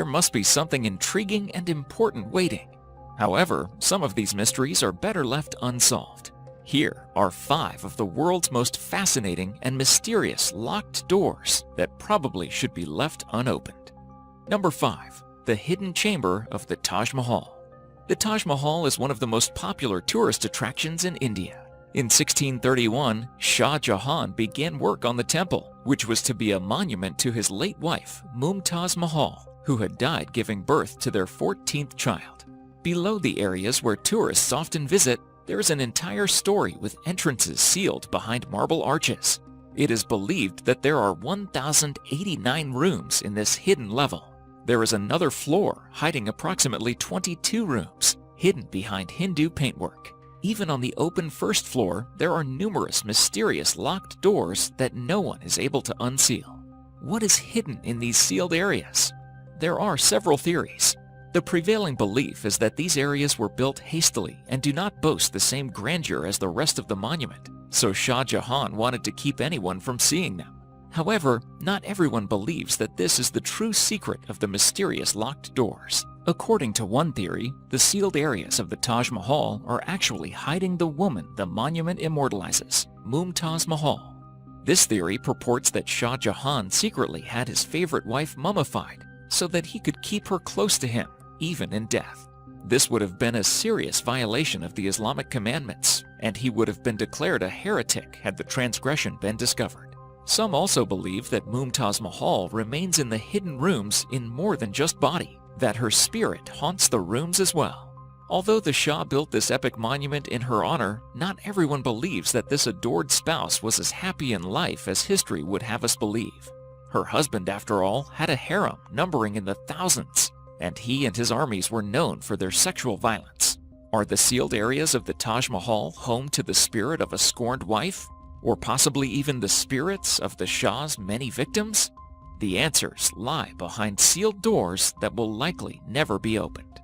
must be something intriguing and important waiting. However, some of these mysteries are better left unsolved. Here are 5 of the world's most fascinating and mysterious locked doors that probably should be left unopened. Number 5. The Hidden Chamber of the Taj Mahal. The Taj Mahal is one of the most popular tourist attractions in India. In 1631, Shah Jahan began work on the temple, which was to be a monument to his late wife, Mumtaz Mahal, who had died giving birth to their 14th child. Below the areas where tourists often visit, there is an entire story with entrances sealed behind marble arches. It is believed that there are 1,089 rooms in this hidden level. There is another floor hiding approximately 22 rooms, hidden behind Hindu paintwork. Even on the open first floor, there are numerous mysterious locked doors that no one is able to unseal. What is hidden in these sealed areas? There are several theories. The prevailing belief is that these areas were built hastily and do not boast the same grandeur as the rest of the monument, so Shah Jahan wanted to keep anyone from seeing them. However, not everyone believes that this is the true secret of the mysterious locked doors. According to one theory, the sealed areas of the Taj Mahal are actually hiding the woman the monument immortalizes, Mumtaz Mahal. This theory purports that Shah Jahan secretly had his favorite wife mummified so that he could keep her close to him, even in death. This would have been a serious violation of the Islamic commandments, and he would have been declared a heretic had the transgression been discovered. Some also believe that Mumtaz Mahal remains in the hidden rooms in more than just body, that her spirit haunts the rooms as well. Although the Shah built this epic monument in her honor, not everyone believes that this adored spouse was as happy in life as history would have us believe. Her husband, after all, had a harem numbering in the thousands, and he and his armies were known for their sexual violence. Are the sealed areas of the Taj Mahal home to the spirit of a scorned wife? Or possibly even the spirits of the Shah's many victims? The answers lie behind sealed doors that will likely never be opened.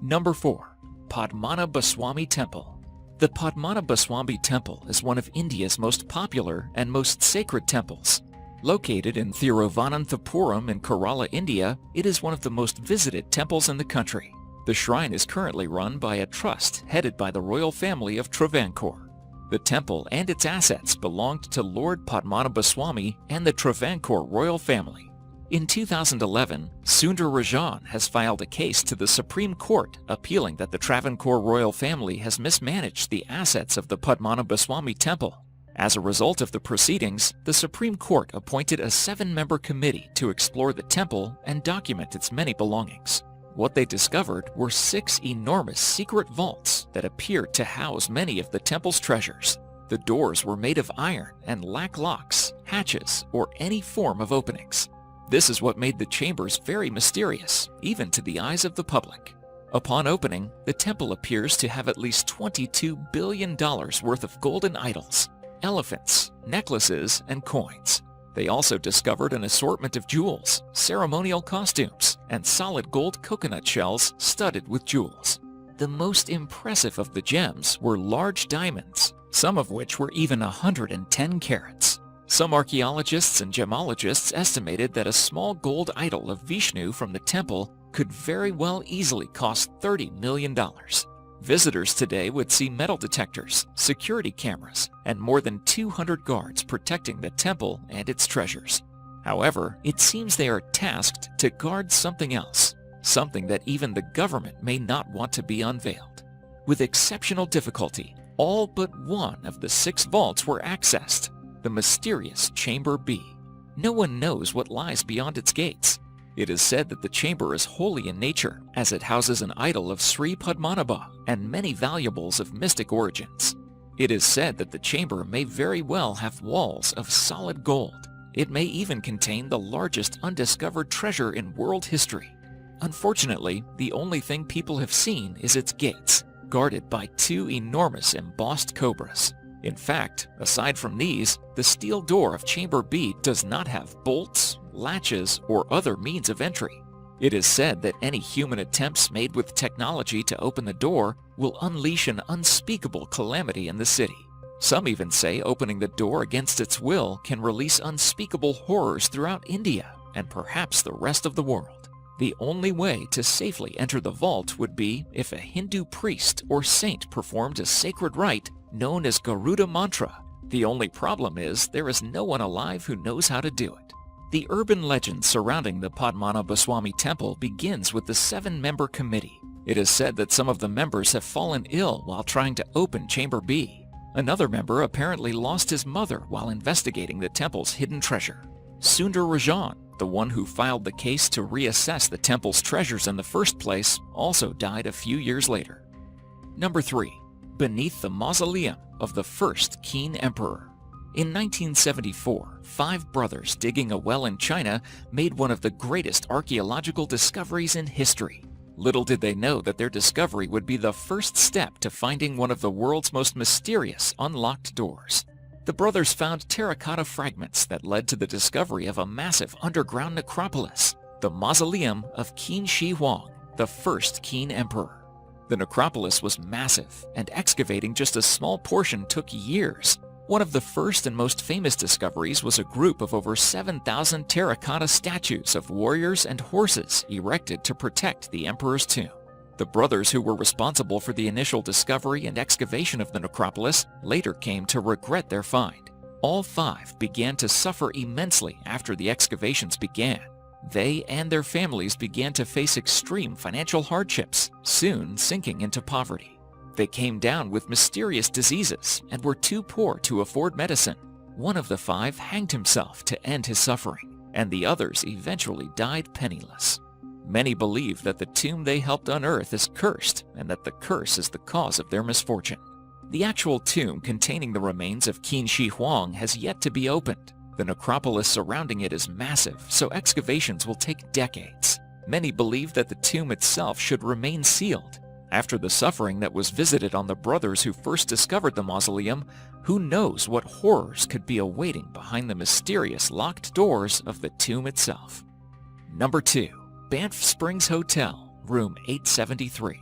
Number 4. Padmanabhaswamy Temple. The Padmanabhaswamy Temple is one of India's most popular and most sacred temples. Located in Thiruvananthapuram in Kerala, India, it is one of the most visited temples in the country. The shrine is currently run by a trust headed by the royal family of Travancore. The temple and its assets belonged to Lord Padmanabhaswamy and the Travancore royal family. In 2011, Sundararajan has filed a case to the Supreme Court appealing that the Travancore royal family has mismanaged the assets of the Padmanabhaswamy temple. As a result of the proceedings, the Supreme Court appointed a 7-member committee to explore the temple and document its many belongings. What they discovered were 6 enormous secret vaults that appeared to house many of the temple's treasures. The doors were made of iron and lack locks, hatches, or any form of openings. This is what made the chambers very mysterious, even to the eyes of the public. Upon opening, the temple appears to have at least $22 billion worth of golden idols, elephants, necklaces, and coins. They also discovered an assortment of jewels, ceremonial costumes, and solid gold coconut shells studded with jewels. The most impressive of the gems were large diamonds, some of which were even 110 carats. Some archaeologists and gemologists estimated that a small gold idol of Vishnu from the temple could very well easily cost $30 million. Visitors today would see metal detectors, security cameras, and more than 200 guards protecting the temple and its treasures. However, it seems they are tasked to guard something else, something that even the government may not want to be unveiled. With exceptional difficulty, all but one of the 6 vaults were accessed, the mysterious Chamber B. No one knows what lies beyond its gates. It is said that the chamber is holy in nature, as it houses an idol of Sri Padmanabha and many valuables of mystic origins. It is said that the chamber may very well have walls of solid gold. It may even contain the largest undiscovered treasure in world history. Unfortunately, the only thing people have seen is its gates, guarded by 2 enormous embossed cobras. In fact, aside from these, the steel door of Chamber B does not have bolts, latches, or other means of entry. It is said that any human attempts made with technology to open the door will unleash an unspeakable calamity in the city. Some even say opening the door against its will can release unspeakable horrors throughout India and perhaps the rest of the world. The only way to safely enter the vault would be if a Hindu priest or saint performed a sacred rite known as Garuda Mantra. The only problem is there is no one alive who knows how to do it. The urban legend surrounding the Padmanabhaswamy temple begins with the 7-member committee. It is said that some of the members have fallen ill while trying to open Chamber B. Another member apparently lost his mother while investigating the temple's hidden treasure. Sundar Rajan, the one who filed the case to reassess the temple's treasures in the first place, also died a few years later. Number 3. Beneath the mausoleum of the first Qin emperor. In 1974, 5 brothers digging a well in China made one of the greatest archaeological discoveries in history. Little did they know that their discovery would be the first step to finding one of the world's most mysterious unlocked doors. The brothers found terracotta fragments that led to the discovery of a massive underground necropolis, the mausoleum of Qin Shi Huang, the first Qin emperor. The necropolis was massive, and excavating just a small portion took years. One of the first and most famous discoveries was a group of over 7,000 terracotta statues of warriors and horses erected to protect the emperor's tomb. The brothers who were responsible for the initial discovery and excavation of the necropolis later came to regret their find. All 5 began to suffer immensely after the excavations began. They and their families began to face extreme financial hardships, soon sinking into poverty. They came down with mysterious diseases and were too poor to afford medicine. One of the 5 hanged himself to end his suffering, and the others eventually died penniless. Many believe that the tomb they helped unearth is cursed, and that the curse is the cause of their misfortune. The actual tomb containing the remains of Qin Shi Huang has yet to be opened. The necropolis surrounding it is massive, so excavations will take decades. Many believe that the tomb itself should remain sealed. After the suffering that was visited on the brothers who first discovered the mausoleum, who knows what horrors could be awaiting behind the mysterious locked doors of the tomb itself. Number 2. Banff Springs Hotel, Room 873.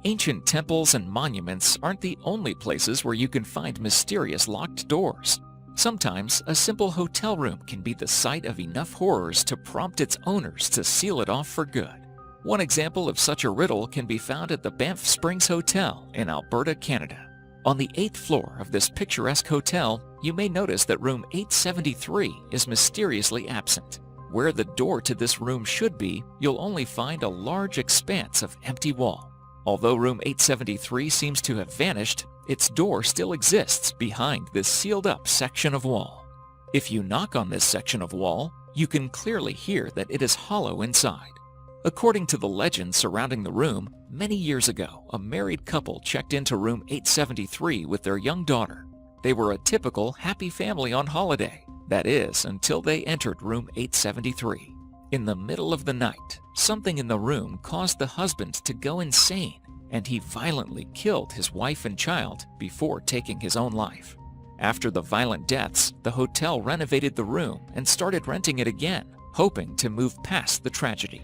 Ancient temples and monuments aren't the only places where you can find mysterious locked doors. Sometimes, a simple hotel room can be the site of enough horrors to prompt its owners to seal it off for good. One example of such a riddle can be found at the Banff Springs Hotel in Alberta, Canada. On the 8th floor of this picturesque hotel, you may notice that room 873 is mysteriously absent. Where the door to this room should be, you'll only find a large expanse of empty wall. Although room 873 seems to have vanished, its door still exists behind this sealed-up section of wall. If you knock on this section of wall, you can clearly hear that it is hollow inside. According to the legend surrounding the room, many years ago, a married couple checked into room 873 with their young daughter. They were a typical happy family on holiday. That is, until they entered room 873. In the middle of the night, something in the room caused the husband to go insane, and he violently killed his wife and child before taking his own life. After the violent deaths, the hotel renovated the room and started renting it again, hoping to move past the tragedy.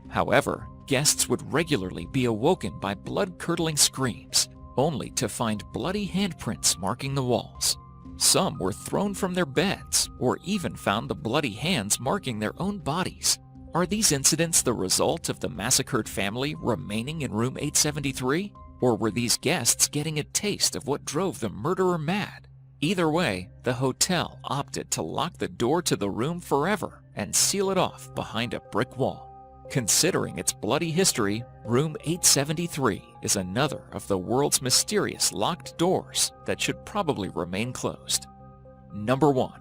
However, guests would regularly be awoken by blood-curdling screams, only to find bloody handprints marking the walls. Some were thrown from their beds, or even found the bloody hands marking their own bodies. Are these incidents the result of the massacred family remaining in room 873? Or were these guests getting a taste of what drove the murderer mad? Either way, the hotel opted to lock the door to the room forever and seal it off behind a brick wall. Considering its bloody history, room 873 is another of the world's mysterious locked doors that should probably remain closed. Number 1.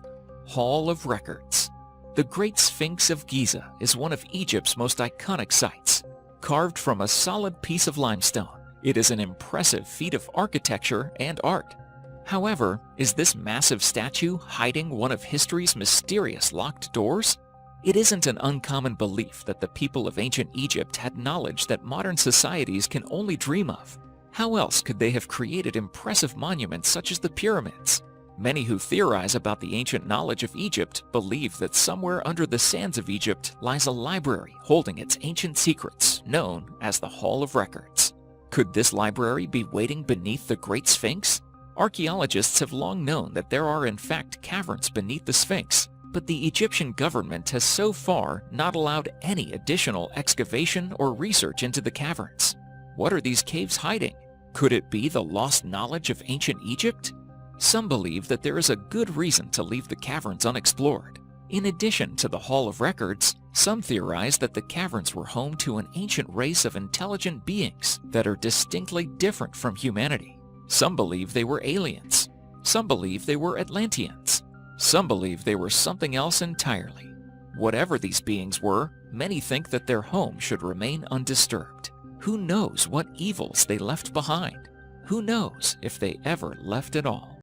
Hall of Records. The Great Sphinx of Giza is one of Egypt's most iconic sites. Carved from a solid piece of limestone, it is an impressive feat of architecture and art. However, is this massive statue hiding one of history's mysterious locked doors? It isn't an uncommon belief that the people of ancient Egypt had knowledge that modern societies can only dream of. How else could they have created impressive monuments such as the pyramids? Many who theorize about the ancient knowledge of Egypt believe that somewhere under the sands of Egypt lies a library holding its ancient secrets, known as the Hall of Records. Could this library be waiting beneath the Great Sphinx? Archaeologists have long known that there are in fact caverns beneath the Sphinx, But the Egyptian government has so far not allowed any additional excavation or research into the caverns. What are these caves hiding? Could it be the lost knowledge of ancient Egypt? Some believe that there is a good reason to leave the caverns unexplored. In addition to the Hall of Records, some theorize that the caverns were home to an ancient race of intelligent beings that are distinctly different from humanity. Some believe they were aliens. Some believe they were Atlanteans. Some believe they were something else entirely. Whatever these beings were, many think that their home should remain undisturbed. Who knows what evils they left behind? Who knows if they ever left at all?